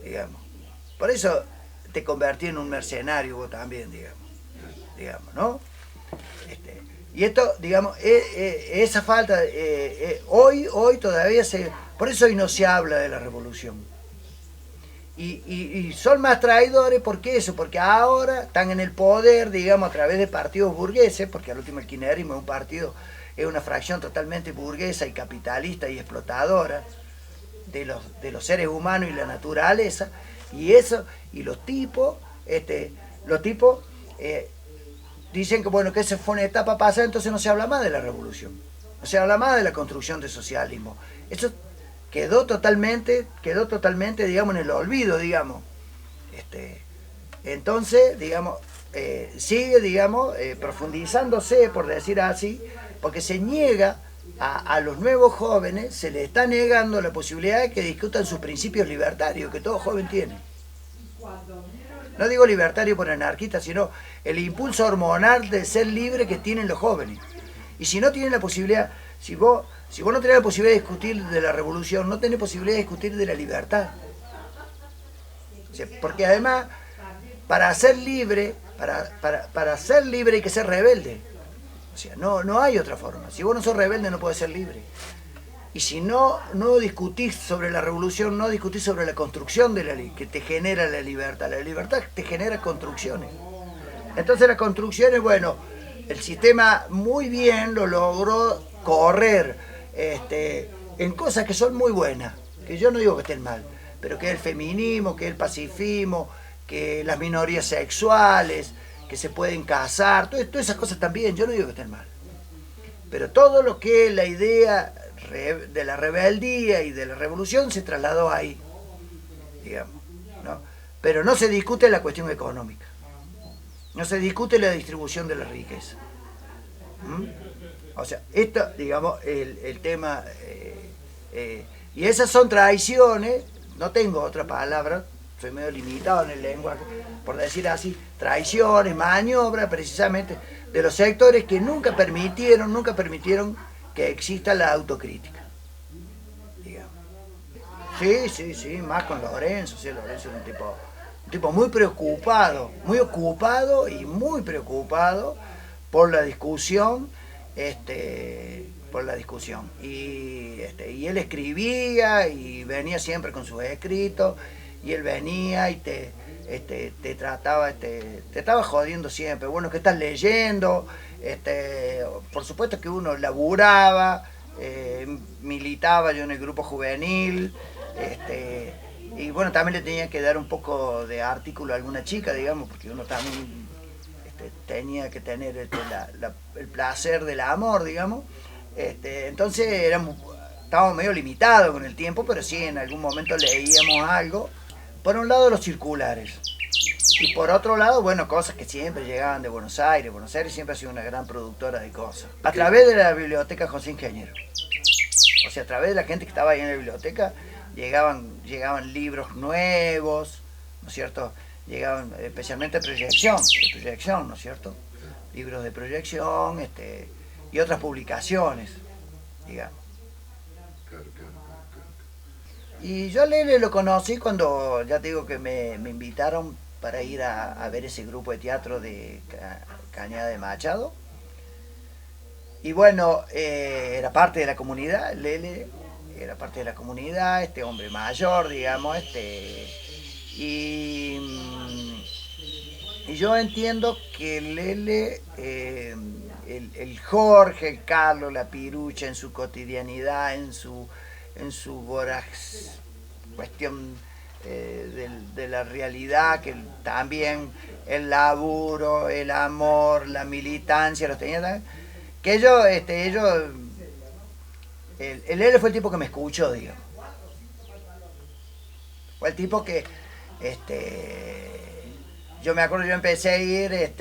Digamos. Por eso te convertí en un mercenario vos también, digamos, ¿no? Y esto, digamos, esa falta, hoy todavía por eso hoy no se habla de la revolución. Y son más traidores, ¿por qué eso? Porque ahora están en el poder, digamos, a través de partidos burgueses, porque al último el kirchnerismo es un partido, es una fracción totalmente burguesa y capitalista y explotadora de los seres humanos y la naturaleza, y los tipos dicen que bueno, que esa fue una etapa pasada, entonces no se habla más de la revolución, no se habla más de la construcción del socialismo. Eso quedó totalmente, digamos, en el olvido, digamos. Entonces, digamos, sigue, digamos, profundizándose, por decir así, porque se niega a los nuevos jóvenes, se les está negando la posibilidad de que discutan sus principios libertarios, que todo joven tiene. No digo libertario por anarquista, sino el impulso hormonal de ser libre que tienen los jóvenes. Y si no tienen la posibilidad, si vos no tenés la posibilidad de discutir de la revolución, no tenés posibilidad de discutir de la libertad. O sea, porque además, para ser libre hay que ser rebelde. O sea, no hay otra forma. Si vos no sos rebelde, no podés ser libre. Y si no discutís sobre la revolución, no discutís sobre la construcción de la ley, que te genera la libertad. La libertad te genera construcciones. Entonces las construcciones, bueno, el sistema muy bien lo logró correr en cosas que son muy buenas, que yo no digo que estén mal, pero que es el feminismo, que es el pacifismo, que las minorías sexuales, que se pueden casar, todas esas cosas también, yo no digo que estén mal. Pero todo lo que es la idea de la rebeldía y de la revolución se trasladó ahí, digamos, ¿no? Pero no se discute la cuestión económica, no se discute la distribución de la riqueza. O sea, esto, digamos, el tema, y esas son traiciones, no tengo otra palabra, soy medio limitado en el lenguaje, por decir así, traiciones, maniobras precisamente de los sectores que nunca permitieron que exista la autocrítica, digamos. Sí, más con Lorenzo, sí, Lorenzo es un tipo muy preocupado, muy ocupado y muy preocupado por la discusión, y él escribía y venía siempre con sus escritos, y él venía y te estaba jodiendo siempre. Bueno, ¿qué estás leyendo? Por supuesto que uno laburaba, militaba yo en el grupo juvenil, y bueno, también le tenía que dar un poco de artículo a alguna chica, digamos, porque uno también tenía que tener el placer del amor, digamos. Entonces estábamos medio limitados con el tiempo, pero sí, en algún momento leíamos algo. Por un lado los circulares, y por otro lado, bueno, cosas que siempre llegaban de Buenos Aires. Buenos Aires siempre ha sido una gran productora de cosas. A través de la biblioteca José Ingeniero. O sea, a través de la gente que estaba ahí en la biblioteca, llegaban libros nuevos, ¿no es cierto? Llegaban especialmente de proyección, ¿no es cierto? Libros de proyección, y otras publicaciones, digamos. Y yo a Lele lo conocí cuando, ya te digo que me invitaron para ir a ver ese grupo de teatro de Cañada de Machado. Y bueno, era parte de la comunidad, Lele era parte de la comunidad, este hombre mayor, digamos, y yo entiendo que Lele el Jorge, el Carlos, la Pirucha en su cotidianidad, en su voraz cuestión de la realidad, que también el laburo, el amor, la militancia, los tenían, que ellos, el L fue el tipo que me escuchó, digamos. Fue el tipo que, yo me acuerdo, yo empecé a ir,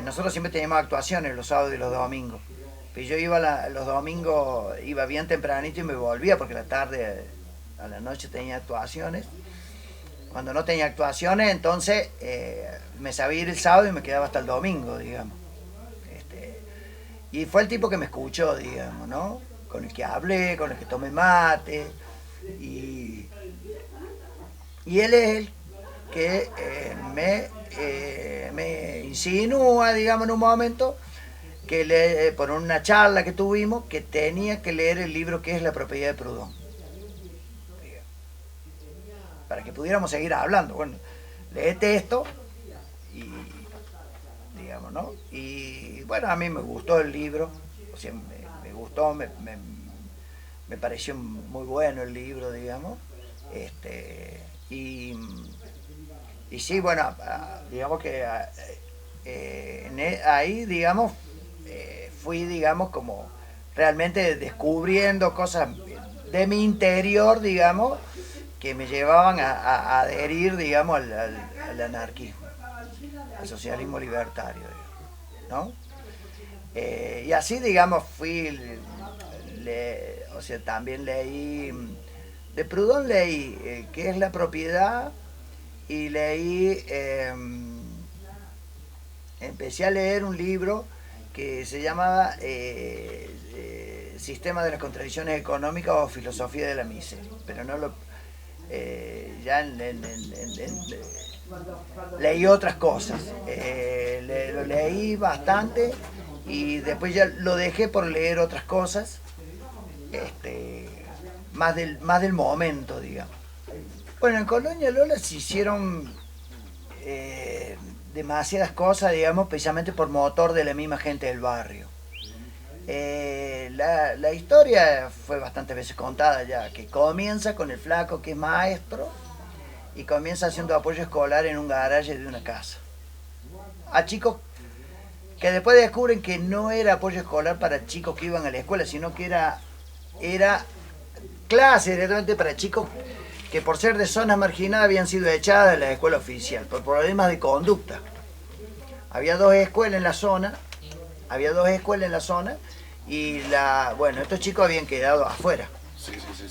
nosotros siempre teníamos actuaciones los sábados y los domingos. Pero yo iba los domingos, iba bien tempranito y me volvía porque la tarde a la noche tenía actuaciones. Cuando no tenía actuaciones, entonces me sabía ir el sábado y me quedaba hasta el domingo, digamos. Y fue el tipo que me escuchó, digamos, ¿no? Con el que hablé, con el que tomé mate. Y él es el que me insinúa, digamos, en un momento, que por una charla que tuvimos, que tenía que leer el libro que es La propiedad de Proudhon, para que pudiéramos seguir hablando. Bueno, léete esto y, digamos, ¿no? Y bueno, a mí me gustó el libro, o sea, me gustó, me pareció muy bueno el libro, digamos, y sí, bueno, digamos que ahí, digamos, fui, digamos, como realmente descubriendo cosas de mi interior, digamos, que me llevaban a adherir, digamos, al anarquismo, al socialismo libertario, ¿no? Y así, digamos, o sea, también leí, de Proudhon leí ¿Qué es la propiedad? Y leí, empecé a leer un libro que se llamaba Sistema de las contradicciones económicas o Filosofía de la miseria, pero no lo... ya leí otras cosas, lo leí bastante y después ya lo dejé por leer otras cosas, más del momento, digamos. Bueno, en Colonia Lola se hicieron demasiadas cosas, digamos, precisamente por motor de la misma gente del barrio. La historia fue bastantes veces contada ya, que comienza con el flaco que es maestro y comienza haciendo apoyo escolar en un garaje de una casa. A chicos que después descubren que no era apoyo escolar para chicos que iban a la escuela, sino que era clase directamente para chicos que por ser de zonas marginadas habían sido echadas de la escuela oficial por problemas de conducta. Había dos escuelas en la zona, y bueno, estos chicos habían quedado afuera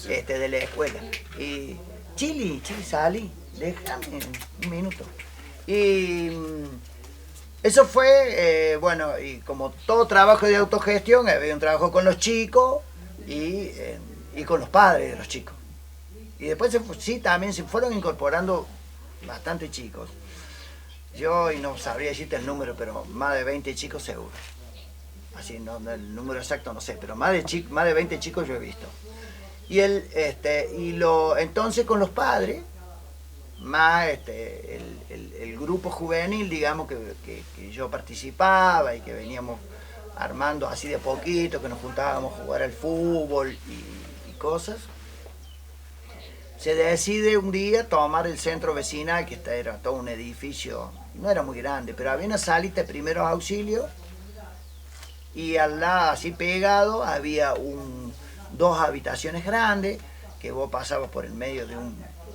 de la escuela. Y Chili, salí, déjame un minuto. Y eso fue, bueno, y como todo trabajo de autogestión, había un trabajo con los chicos y con los padres de los chicos. Y después también se fueron incorporando bastantes chicos. Yo, y no sabría decirte el número, pero más de 20 chicos seguro. Así, no, el número exacto no sé, pero más de 20 chicos yo he visto. Y entonces con los padres, más el grupo juvenil, digamos, que yo participaba y que veníamos armando así de poquito, que nos juntábamos a jugar al fútbol y cosas. Se decide un día tomar el centro vecinal, que era todo un edificio, no era muy grande, pero había una salita de primeros auxilios y al lado, así pegado, había dos habitaciones grandes, que vos pasabas por el medio de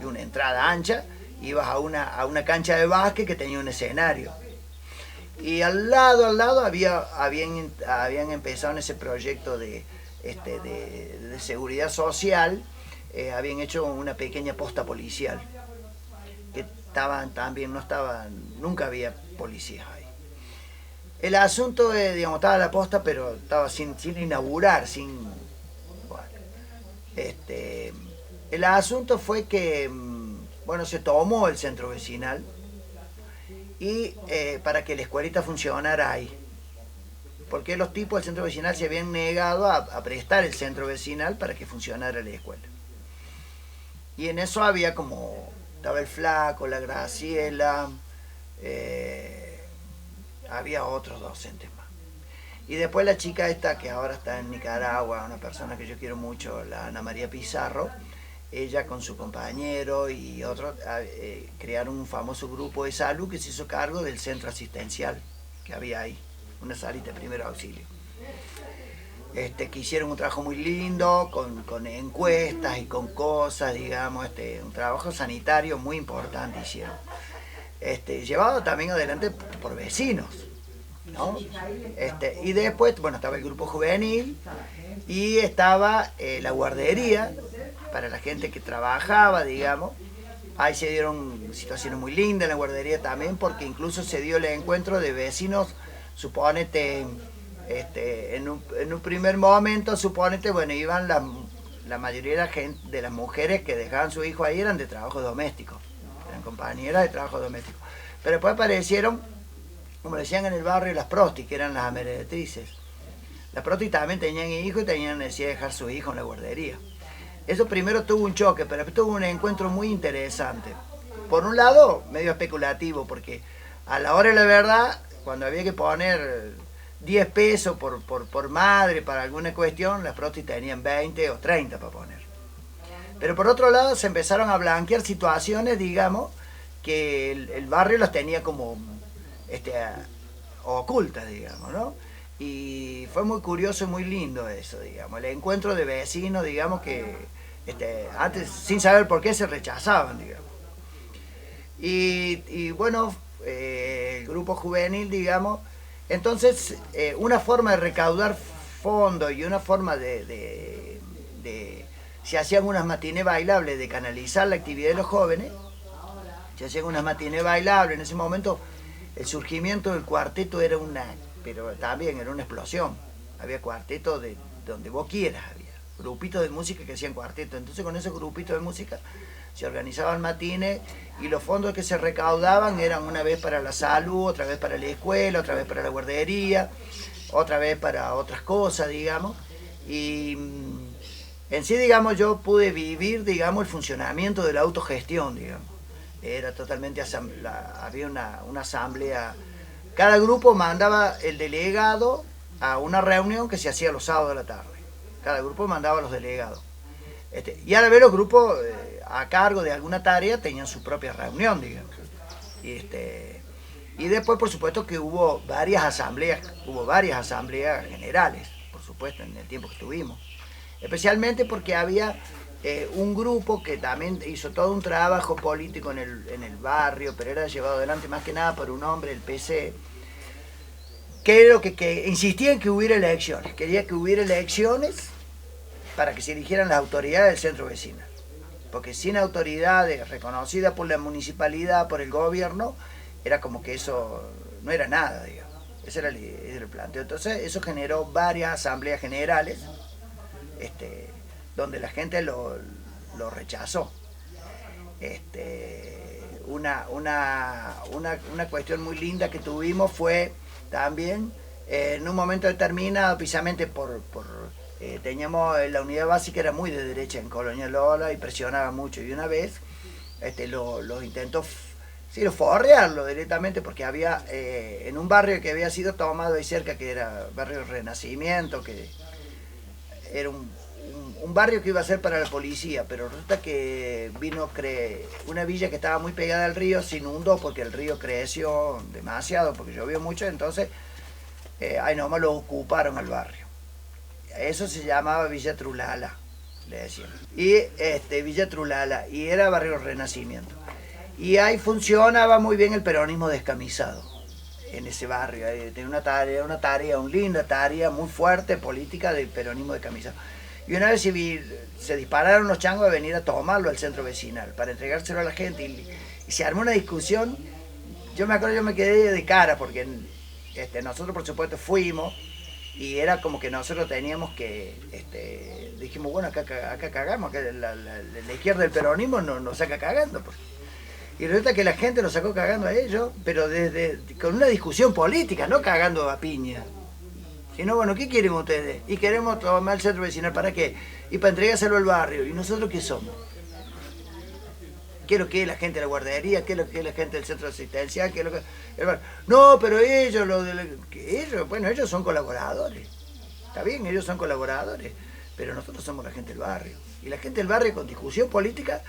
una entrada ancha, ibas a una cancha de básquet que tenía un escenario. Y al lado habían empezado en ese proyecto de seguridad social, habían hecho una pequeña posta policial, que nunca había policías ahí. El asunto digamos, estaba la posta, pero estaba sin inaugurar, bueno, el asunto fue que, bueno, se tomó el centro vecinal y para que la escuelita funcionara ahí. Porque los tipos del centro vecinal se habían negado a prestar el centro vecinal para que funcionara la escuela. Y en eso estaba el flaco, la Graciela, había otros docentes más. Y después la chica esta que ahora está en Nicaragua, una persona que yo quiero mucho, la Ana María Pizarro, ella con su compañero y otros crearon un famoso grupo de salud que se hizo cargo del centro asistencial que había ahí, una salita de primer auxilio. Que hicieron un trabajo muy lindo, con encuestas y con cosas, digamos, un trabajo sanitario muy importante hicieron. Llevado también adelante por vecinos, ¿no? Y después, bueno, estaba el grupo juvenil y estaba la guardería para la gente que trabajaba, digamos. Ahí se dieron situaciones muy lindas en la guardería también, porque incluso se dio el encuentro de vecinos, suponete, en un primer momento, suponete, bueno, iban la mayoría de la gente, de las mujeres que dejaban su hijo ahí eran de trabajo doméstico, eran compañeras de trabajo doméstico. Pero después aparecieron, como decían en el barrio, las prostis, que eran las meretrices. Las prostis también tenían hijos y tenían necesidad de dejar su hijo en la guardería. Eso primero tuvo un choque, pero después tuvo un encuentro muy interesante. Por un lado, medio especulativo, porque a la hora de la verdad, cuando había que poner 10 pesos por madre para alguna cuestión, las prostis tenían 20 o 30 para poner. Pero por otro lado, se empezaron a blanquear situaciones, digamos, que el barrio las tenía como ocultas, digamos, ¿no? Y fue muy curioso y muy lindo eso, digamos, el encuentro de vecinos, digamos, que antes sin saber por qué se rechazaban, digamos. Y bueno, el grupo juvenil, digamos, entonces una forma de recaudar fondos y una forma de se hacían unas matinés bailables de canalizar la actividad de los jóvenes, se hacían unas matinés bailables. En ese momento el surgimiento del cuarteto era pero también era una explosión. Había cuartetos de donde vos quieras, había grupitos de música que hacían cuarteto. Entonces con esos grupitos de música se organizaban matines y los fondos que se recaudaban eran una vez para la salud, otra vez para la escuela, otra vez para la guardería, otra vez para otras cosas, digamos. Y en sí, digamos, yo pude vivir, digamos, el funcionamiento de la autogestión, digamos. Era totalmente había una asamblea. Cada grupo mandaba el delegado a una reunión que se hacía los sábados de la tarde. Cada grupo mandaba a los delegados. Y a la vez los grupos a cargo de alguna tarea tenían su propia reunión, digamos. Y después, por supuesto, que hubo varias asambleas generales, por supuesto, en el tiempo que estuvimos. Especialmente porque había un grupo que también hizo todo un trabajo político en el barrio, pero era llevado adelante más que nada por un hombre del PC, que era que insistía en que hubiera elecciones, quería que hubiera elecciones para que se eligieran las autoridades del centro vecinal. Porque sin autoridades reconocidas por la municipalidad, por el gobierno, era como que eso no era nada, digamos. Ese era el planteo. Entonces eso generó varias asambleas generales, donde la gente lo rechazó. Una cuestión muy linda que tuvimos fue también, en un momento determinado, precisamente teníamos la unidad básica, era muy de derecha en Colonia Lola y presionaba mucho, y una vez los intentó forrearlo directamente, porque había en un barrio que había sido tomado ahí cerca, que era barrio Renacimiento, que era un barrio que iba a ser para la policía, pero resulta que vino una villa que estaba muy pegada al río, se inundó porque el río creció demasiado, porque llovió mucho, entonces ahí nomás lo ocuparon al barrio. Eso se llamaba Villa Trulala, le decían. Y Villa Trulala, y era barrio Renacimiento. Y ahí funcionaba muy bien el peronismo descamisado en ese barrio. Tenía una linda tarea muy fuerte política del peronismo descamisado. Y una vez se dispararon los changos a venir a tomarlo al centro vecinal para entregárselo a la gente, y se armó una discusión. Yo me acuerdo, yo me quedé de cara, porque nosotros por supuesto fuimos, y era como que nosotros teníamos que, dijimos, bueno, acá cagamos, acá la izquierda del peronismo nos saca cagando, pues. Y resulta que la gente nos sacó cagando a ellos, pero con una discusión política, no cagando a piña. Sino, bueno, ¿qué quieren ustedes? Y queremos tomar el centro vecinal, ¿para qué? Y para entregárselo al barrio. ¿Y nosotros qué somos? ¿Qué es lo que es la gente de la guardería? ¿Qué es lo que es la gente del centro asistencial? ¿Qué es lo que no, pero ellos, bueno, ellos son colaboradores. Está bien, ellos son colaboradores, pero nosotros somos la gente del barrio. Y la gente del barrio con discusión política,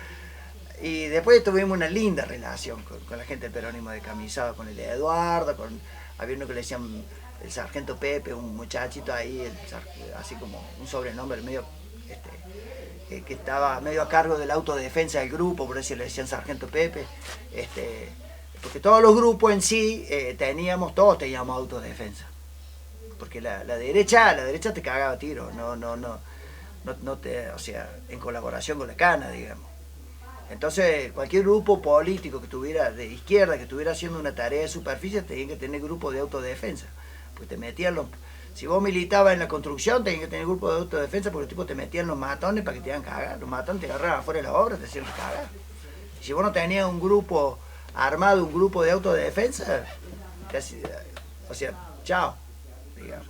y después tuvimos una linda relación con la gente del peronismo decamisado, con el Eduardo, había uno que le decían el sargento Pepe, un muchachito ahí, así como un sobrenombre medio... que estaba medio a cargo de la autodefensa del grupo, por eso le decían sargento Pepe, porque todos los grupos en sí todos teníamos autodefensa, porque la derecha te cagaba a tiro, o sea, en colaboración con la cana, digamos. Entonces, cualquier grupo político que estuviera de izquierda, que estuviera haciendo una tarea de superficie, tenía que tener grupo de autodefensa, pues te metían si vos militabas en la construcción, tenías que tener grupo de autodefensa porque los tipos te metían los matones para que te hagan cagar. Los matones te agarraban afuera de la obra, te hacían cagar. Y si vos no tenías un grupo armado, un grupo de autodefensa, o sea, chao, digamos.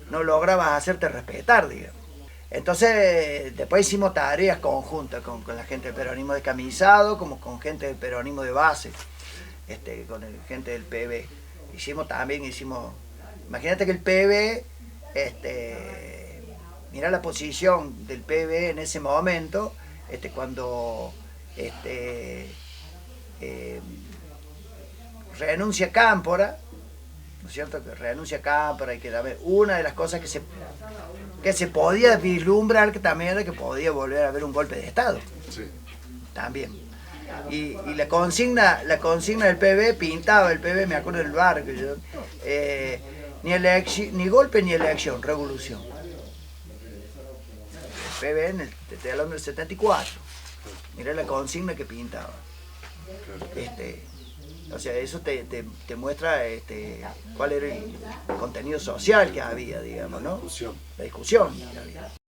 No lograbas hacerte respetar, digamos. Entonces, después hicimos tareas conjuntas con la gente del peronismo decamisado, como con gente del peronismo de base, con gente del PB. Imagínate que el PB, mira la posición del PB en ese momento, cuando renuncia Cámpora, ¿no es cierto? Que renuncia Cámpora y que también una de las cosas que se podía vislumbrar que también era que podía volver a haber un golpe de Estado. Sí. También. Y la consigna del PB pintaba el PB, me acuerdo del bar que yo, ni golpe ni elección, revolución. El PB, te estoy hablando del 74. Mirá la consigna que pintaba. O sea, eso te muestra cuál era el contenido social que había, digamos, ¿no? La discusión que había.